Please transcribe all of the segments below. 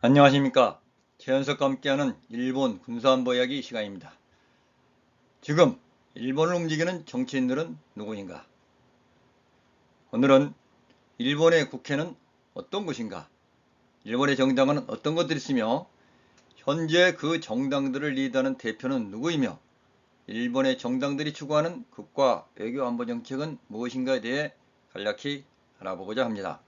안녕하십니까. 최연석과 함께하는 일본 군사안보 이야기 시간입니다. 지금 일본을 움직이는 정치인들은 누구인가? 오늘은 일본의 국회는 어떤 곳인가? 일본의 정당은 어떤 것들이 있으며 현재 그 정당들을 리드하는 대표는 누구이며 일본의 정당들이 추구하는 국가 외교 안보 정책은 무엇인가에 대해 간략히 알아보고자 합니다.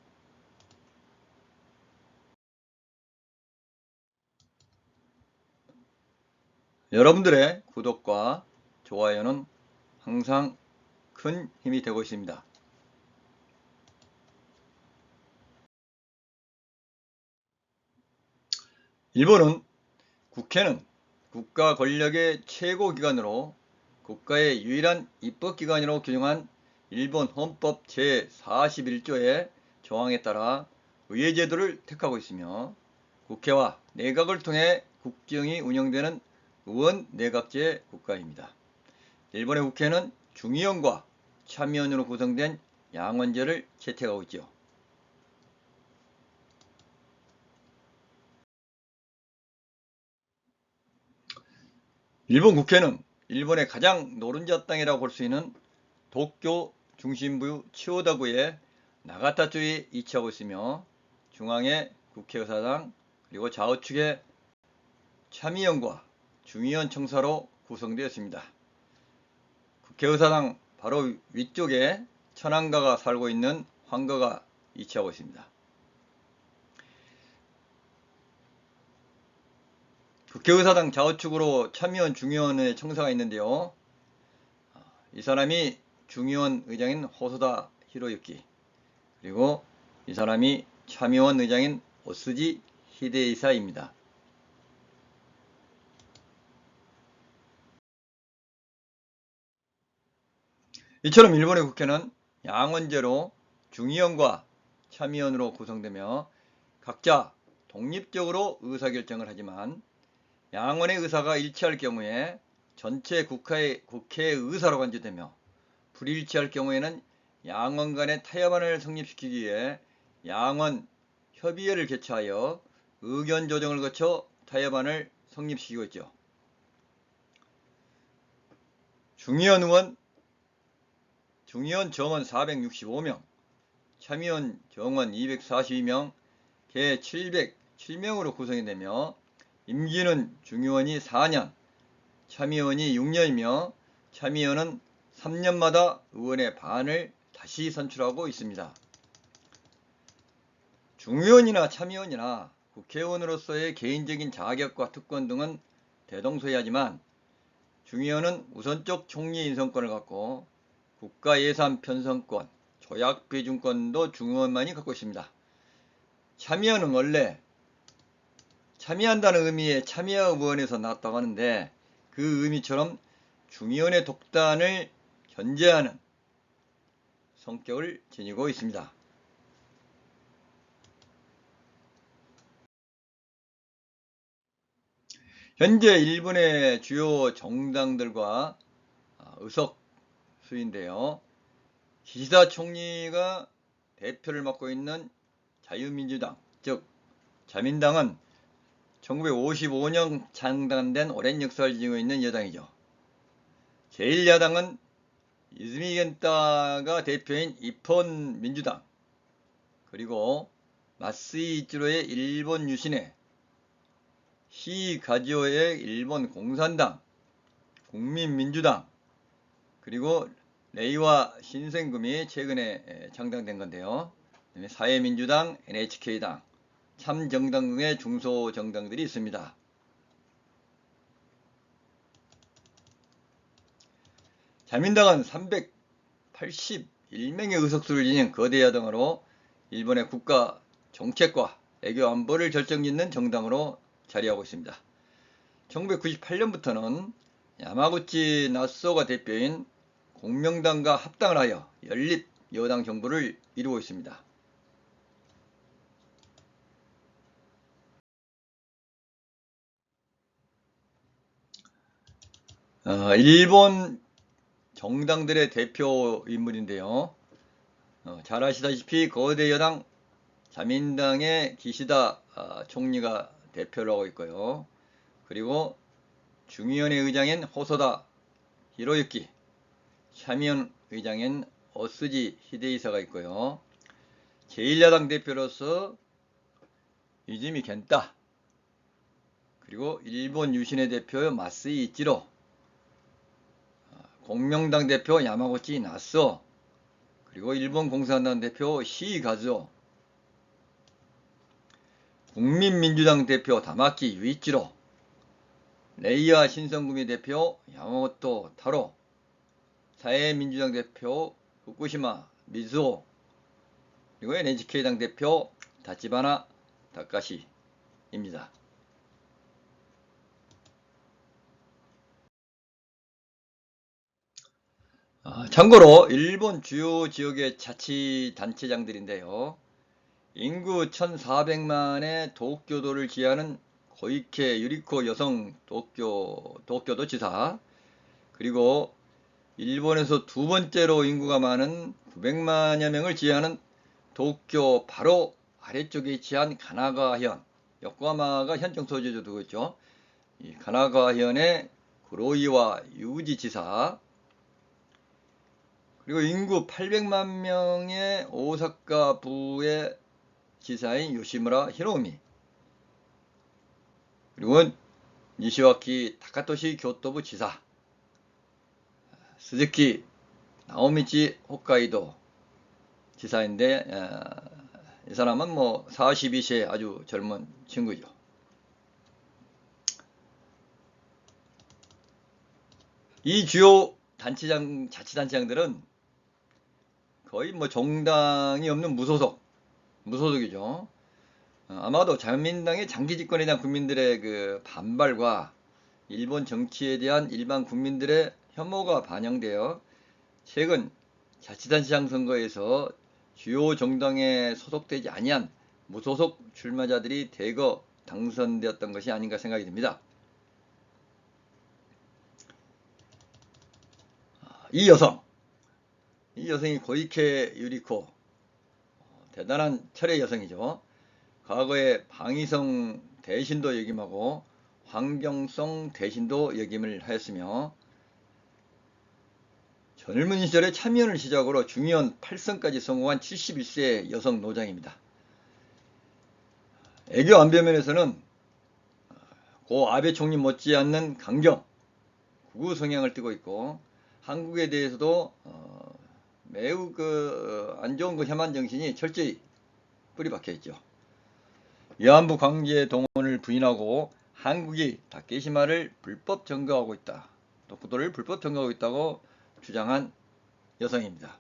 여러분들의 구독과 좋아요는 항상 큰 힘이 되고 있습니다. 일본은 국회는 국가 권력의 최고기관으로 국가의 유일한 입법기관으로 규정한 일본 헌법 제41조의 조항에 따라 의회제도를 택하고 있으며 국회와 내각을 통해 국정이 운영되는 의원 내각제 국가입니다. 일본의 국회는 중의원과 참의원으로 구성된 양원제를 채택하고 있죠. 일본 국회는 일본의 가장 노른자 땅이라고 볼 수 있는 도쿄 중심부 치오다구의 나가타주에 위치하고 있으며 중앙에 국회의사당 그리고 좌우측에 참의원과 중의원 청사로 구성되어 있습니다. 국회의사당 바로 위쪽에 천황가가 살고 있는 황가가 위치하고 있습니다. 국회의사당 좌우측으로 참의원, 중의원의 청사가 있는데요. 이 사람이 중의원 의장인 호소다 히로유키, 그리고 이 사람이 참의원 의장인 오스지 히데이사입니다. 이처럼 일본의 국회는 양원제로 중의원과 참의원으로 구성되며 각자 독립적으로 의사결정을 하지만 양원의 의사가 일치할 경우에 전체 국회의 의사로 간주되며 불일치할 경우에는 양원 간의 타협안을 성립시키기 위해 양원 협의회를 개최하여 의견 조정을 거쳐 타협안을 성립시키고 있죠. 중의원 정원 465명, 참의원 정원 242명, 개 707명으로 구성이 되며 임기는 중의원이 4년, 참의원이 6년이며 참의원은 3년마다 의원의 반을 다시 선출하고 있습니다. 중의원이나 참의원이나 국회의원으로서의 개인적인 자격과 특권 등은 대동소이하지만 중의원은 우선적 총리 인선권을 갖고 국가예산 편성권, 조약 비준권도 중의원만이 갖고 있습니다. 참의원은 원래 참여한다는 의미의 참여 의원에서 나왔다고 하는데 그 의미처럼 중의원의 독단을 견제하는 성격을 지니고 있습니다. 현재 일본의 주요 정당들과 의석 수인데요. 기시다 총리가 대표를 맡고 있는 자유민주당, 즉 자민당은 1955년 창단된 오랜 역사를 지니고 있는 여당이죠. 제1야당은 이즈미 겐타가 대표인 이폰 민주당, 그리고 마스이 이치로의 일본 유신회, 시가지오의 일본 공산당, 국민민주당, 그리고 레이와 신생금이 최근에 창당된 건데요. 사회민주당, NHK당, 참정당 등의 중소정당들이 있습니다. 자민당은 381명의 의석수를 지닌 거대 야당으로 일본의 국가 정책과 외교 안보를 결정짓는 정당으로 자리하고 있습니다. 1998년부터는 야마구치 나소가 대표인 공명당과 합당을 하여 연립 여당 정부를 이루고 있습니다. 일본 정당들의 대표 인물인데요. 잘 아시다시피 거대 여당 자민당의 기시다 총리가 대표를 하고 있고요. 그리고 중의원회 의장인 호소다 히로유키, 참의원 의장인 어스지 히데이사가 있고요. 제1야당 대표로서 이즈미 겐타, 그리고 일본 유신의 대표 마스이 이치로, 공명당 대표 야마구치 나스오, 그리고 일본 공산당 대표 시가즈오, 국민민주당 대표 다마키 유이치로, 레이아 신성구미 대표 야마모토 타로, 사회민주당 대표 후쿠시마 미즈오, 그리고 NHK당 대표 다치바나 다카시입니다. 참고로 일본 주요 지역의 자치단체장들인데요. 인구 1400만의 도쿄도를 지휘하는 고이케 유리코 여성 도쿄도 지사, 그리고 일본에서 두 번째로 인구가 많은 900만여 명을 지휘하는 도쿄 바로 아래쪽에 위치한 가나가현, 요코하마가 현정 소재로 두고 있죠. 이 가나가현의 구로이와 유지 지사, 그리고 인구 800만 명의 오사카부의 지사인 요시무라 히로우미, 그리고 니시와키 타카토시 교토부 지사, 스즈키 나오미치 홋카이도 지사인데, 이 사람은 뭐 42세 아주 젊은 친구죠. 이 주요 자치단체장들은 거의 뭐 정당이 없는 무소속이죠. 아마도 자민당의 장기 집권에 대한 국민들의 그 반발과 일본 정치에 대한 일반 국민들의 혐오가 반영되어 최근 자치단체장 선거에서 주요 정당에 소속되지 아니한 무소속 출마자들이 대거 당선되었던 것이 아닌가 생각이 듭니다. 이 여성이 고이케 유리코, 대단한 철의 여성이죠. 과거에 방위성 대신도 역임하고 환경성 대신도 역임을 하였으며, 젊은 시절에 참의원을 시작으로 중의원 8선까지 성공한 71세 여성 노장입니다. 애교 안배면에서는 고 아베 총리 못지않는 강경, 극우 성향을 띠고 있고, 한국에 대해서도 매우 안 좋은 혐한 정신이 철저히 뿌리박혀 있죠. 위안부 강제 동원을 부인하고 한국이 다케시마를 불법 점거하고 있다, 독도를 불법 점거하고 있다고 주장한 여성입니다.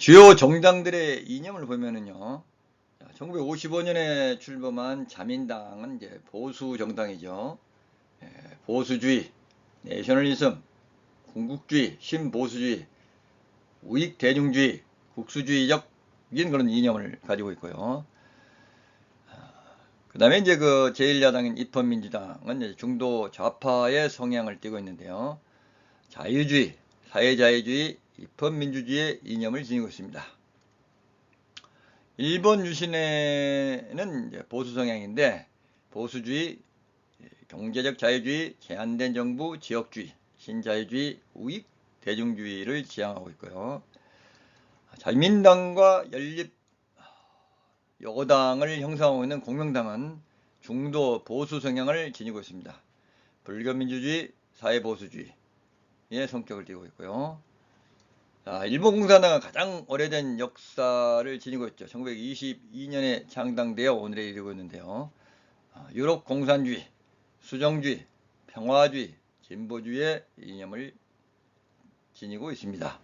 주요 정당들의 이념을 보면은요, 1955년에 출범한 자민당은 이제 보수 정당이죠. 보수주의, 내셔널리즘, 군국주의, 신보수주의, 우익대중주의, 국수주의적인 그런 이념을 가지고 있고요. 그 다음에 이제 그 제1야당인 입헌민주당은 이제 중도 좌파의 성향을 띠고 있는데요. 자유주의, 사회자유주의, 입헌민주주의의 이념을 지니고 있습니다. 일본 유신에는 이제 보수 성향인데, 보수주의, 경제적 자유주의, 제한된 정부, 지역주의, 신자유주의, 우익, 대중주의를 지향하고 있고요. 자민당과 연립 여당을 형성하고 있는 공명당은 중도 보수 성향을 지니고 있습니다. 불교민주주의, 사회보수주의의 성격을 띠고 있고요. 일본 공산당은 가장 오래된 역사를 지니고 있죠. 1922년에 창당되어 오늘에 이르고 있는데요. 유럽 공산주의, 수정주의, 평화주의, 진보주의의 이념을 지니고 있습니다.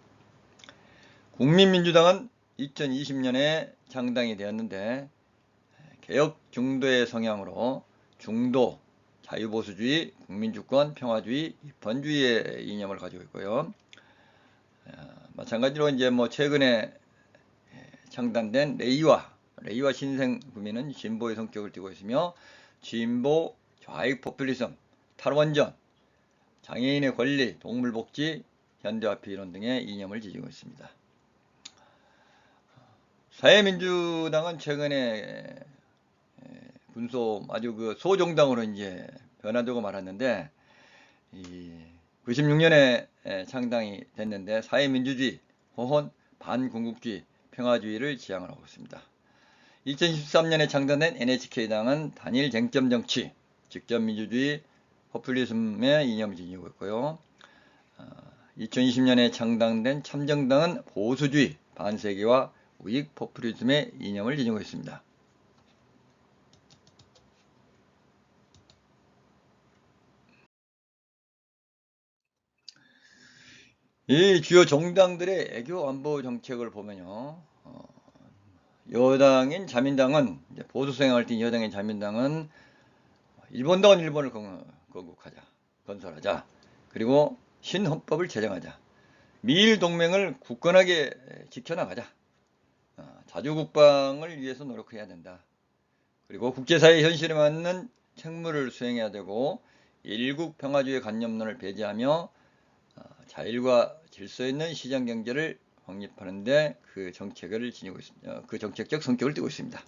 국민민주당은 2020년에 창당이 되었는데, 개혁 중도의 성향으로 중도, 자유보수주의, 국민주권, 평화주의, 입헌주의의 이념을 가지고 있고요. 마찬가지로 이제 뭐 최근에 창단된 레이와 신생구민은 진보의 성격을 띠고 있으며, 진보, 좌익 포퓰리즘, 탈원전, 장애인의 권리, 동물복지, 현대화폐 이론 등의 이념을 지니고 있습니다. 사회민주당은 최근에 군소 아주 그 소정당으로 이제 변화되고 말았는데, 96년에 창당이 됐는데 사회민주주의, 호혼, 반군국주의, 평화주의를 지향을 하고 있습니다. 2013년에 창단된 NHK당은 단일 쟁점 정치, 직접 민주주의, 포퓰리즘의 이념을 지니고 있고요. 2020년에 창당된 참정당은 보수주의, 반세계와 우익 포퓰리즘의 이념을 지니고 있습니다. 이 주요 정당들의 애교 안보 정책을 보면요. 여당인 자민당은, 보수 성향을 띤 여당인 자민당은 일본다운 일본을 건국하자, 건설하자, 그리고 신헌법을 제정하자, 미일 동맹을 굳건하게 지켜나가자, 자주국방을 위해서 노력해야 된다. 그리고 국제사회 현실에 맞는 책무를 수행해야 되고, 일국 평화주의 관념론을 배제하며 자율과 질서 있는 시장 경제를 확립하는데 그 정책을 지니고 있습니다. 그 정책적 성격을 띠고 있습니다.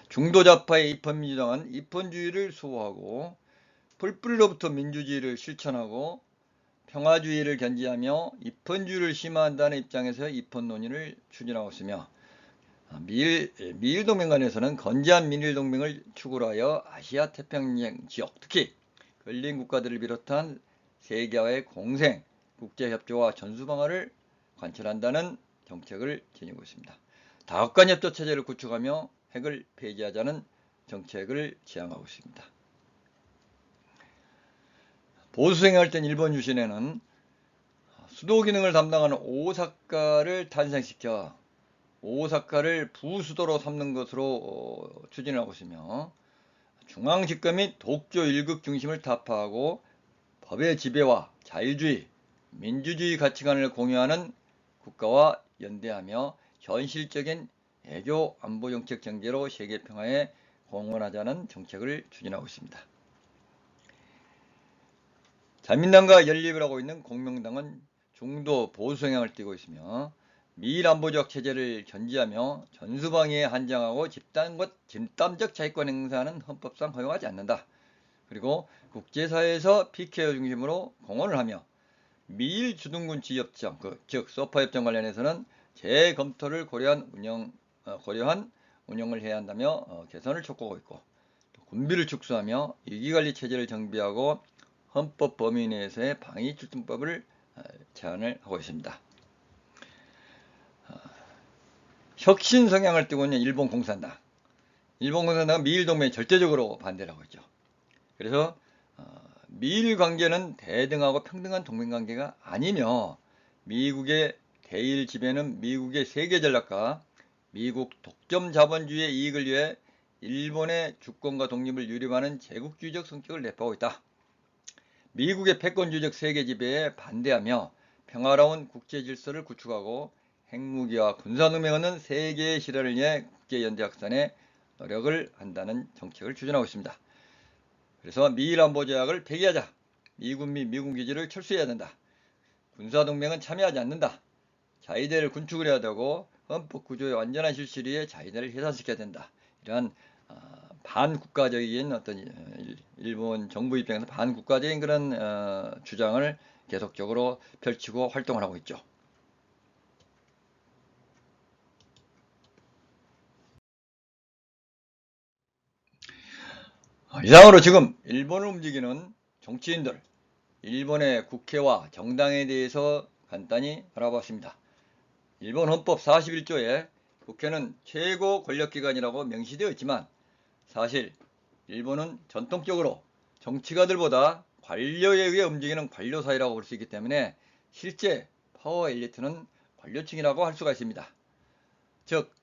중도좌파의 입헌민주당은 입헌주의를 수호하고 풀뿌리로부터 민주주의를 실천하고 평화주의를 견지하며 입헌주의를 심화한다는 입장에서 입헌 논의를 추진하고 있으며, 미일동맹 간에서는 건재한 미일동맹을 추구로 하여 아시아 태평양 지역, 특히 근린 국가들을 비롯한 세계와의 공생, 국제협조와 전수방어를 관철한다는 정책을 지니고 있습니다. 다각관협조 체제를 구축하며 핵을 폐지하자는 정책을 지향하고 있습니다. 보수성향을 띤 일본 유신에는 수도 기능을 담당하는 오사카를 탄생시켜 오사카를 부수도로 삼는 것으로 추진하고 있으며, 중앙집권 및 독조 1급 중심을 타파하고 법의 지배와 자유주의, 민주주의 가치관을 공유하는 국가와 연대하며 현실적인 애교 안보 정책 전개로 세계 평화에 공헌하자는 정책을 추진하고 있습니다. 자민당과 연립을 하고 있는 공명당은 중도 보수 성향을 띠고 있으며, 미일 안보적 체제를 견지하며 전수방위에 한정하고 집단적 자위권 행사는 헌법상 허용하지 않는다. 그리고 국제사회에서 PK 중심으로 공헌을 하며 미일 주둔군 지협정, 즉 소파 협정 관련해서는 재검토를 고려한 운영을 해야 한다며 개선을 촉구하고 있고, 군비를 축소하며 위기관리 체제를 정비하고 헌법 범위 내에서의 방위출동법을 제안을 하고 있습니다. 혁신 성향을 띠고 있는 일본 공산당. 일본 공산당은 미일 동맹에 절대적으로 반대를 하고 있죠. 그래서 미일 관계는 대등하고 평등한 동맹 관계가 아니며, 미국의 대일 지배는 미국의 세계 전략과 미국 독점 자본주의의 이익을 위해 일본의 주권과 독립을 유리하는 제국주의적 성격을 내포하고 있다. 미국의 패권주의적 세계 지배에 반대하며 평화로운 국제 질서를 구축하고 핵무기와 군사동맹 없는 세계의 실현을 위해 국제연대 확산에 노력을 한다는 정책을 추진하고 있습니다. 그래서 미일 안보조약을 폐기하자. 미군 및 미군 기지를 철수해야 된다. 군사동맹은 참여하지 않는다. 자위대를 군축을 해야 되고 헌법 구조의 완전한 실시를 위해 자위대를 해산시켜야 된다. 이러한 반국가적인 어떤 일본 정부 입장에서 반국가적인 그런 주장을 계속적으로 펼치고 활동을 하고 있죠. 이상으로 지금 일본을 움직이는 정치인들, 일본의 국회와 정당에 대해서 간단히 알아봤습니다. 일본 헌법 41조에 국회는 최고 권력기관이라고 명시되어 있지만, 사실 일본은 전통적으로 정치가들보다 관료에 의해 움직이는 관료사회라고 볼 수 있기 때문에 실제 파워 엘리트는 관료층이라고 할 수가 있습니다. 즉,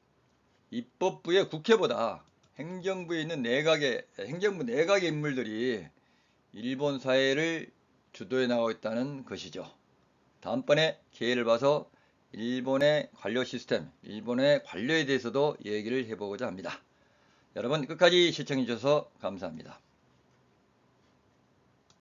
입법부의 국회보다 행정부에 있는 행정부 내각의 인물들이 일본 사회를 주도해 나가고 있다는 것이죠. 다음번에 기회를 봐서 일본의 관료 시스템, 일본의 관료에 대해서도 얘기를 해보고자 합니다. 여러분 끝까지 시청해 주셔서 감사합니다.